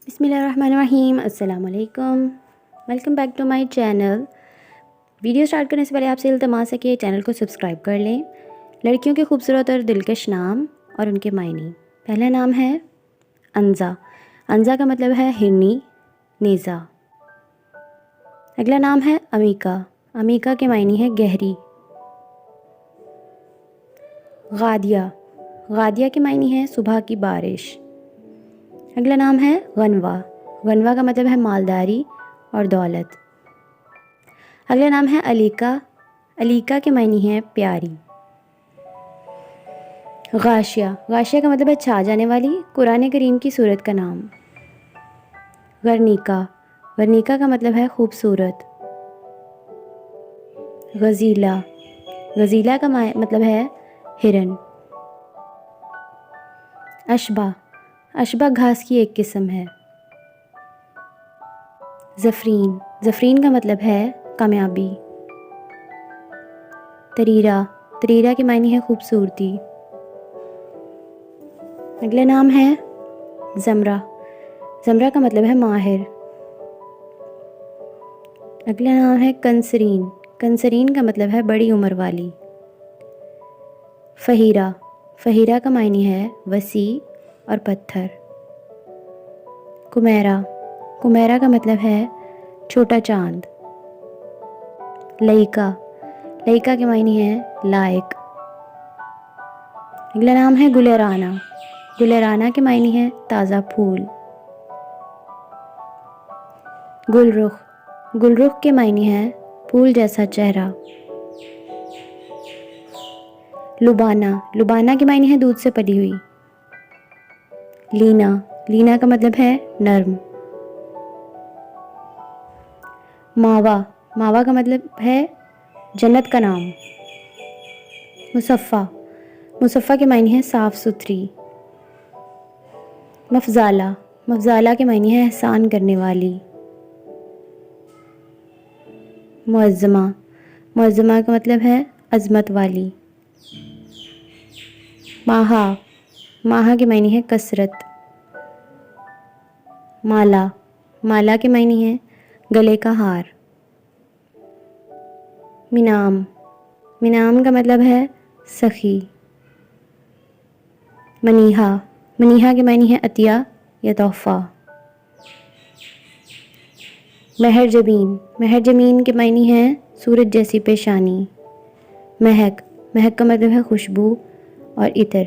बिस्मिल्लाहिर्रहमानिर्रहीम। अस्सलाम वालेकुम। Welcome back to my channel. Video start करने से पहले आपसे इल्तिमास है कि चैनल को सब्सक्राइब कर लें। लड़कियों के खूबसूरत और दिलकश नाम और उनके मायने। पहला नाम है अंज़ा। अंज़ा का मतलब है हिरनी, नेज़ा। अगला नाम है अमीका। अमीका के मायने है गहरी। गादिया। गादिया के मायने है सुबह की बारिश। अगला नाम है गनवा। गनवा का मतलब है मालदारी और दौलत। अगला नाम है अलीका। अलीका के मायने है प्यारी। गाशिया। गाशिया का मतलब है छा जाने वाली, कुरान करीम की सूरत का नाम। गरनीका। गरनीका का मतलब है खूबसूरत। गज़ीला। गज़ीला का मतलब है हिरन। अशबा। अशबा घास की एक किस्म है। ज़फ़रीन। ज़फ़रीन का मतलब है कामयाबी। तरीरा। तरीरा के मायने है खूबसूरती। अगला नाम है ज़मरा। ज़मरा का मतलब है माहिर। अगला नाम है कंसरीन। कंसरीन का मतलब है बड़ी उम्र वाली। फ़हीरा। फ़हीरा का मायने है वसी और पत्थर। कुमेरा। कुमेरा का मतलब है छोटा चांद। लईका। लईका के मायने है लायक। अगला नाम है गुलराना। गुलराना के मायने है ताज़ा फूल। गुलरुख। गुलरुख के मायने है फूल जैसा चेहरा। लुबाना। लुबाना के मायने है दूध से पली हुई। लीना। लीना का मतलब है नर्म। मावा। मावा का मतलब है जन्नत का नाम। मुसफ़ा। मुसफ़ा के मायने है साफ़ सुथरी। मफ़ज़ाला। मफ़ज़ाला के मायने है एहसान करने वाली। मुअज़्ज़मा। मुअज़्ज़मा का मतलब है अज़मत वाली। माहा। माहा के मायने है कसरत। माला। माला के मायने है गले का हार। मिनाम। मिनाम का मतलब है सखी। मनीहा। मनीहा के मायने है अतिया या तोहफ़ा। महर जबीन। महर जमीन के मायने है सूरज जैसी पेशानी। महक। महक का मतलब है खुशबू और इत्र।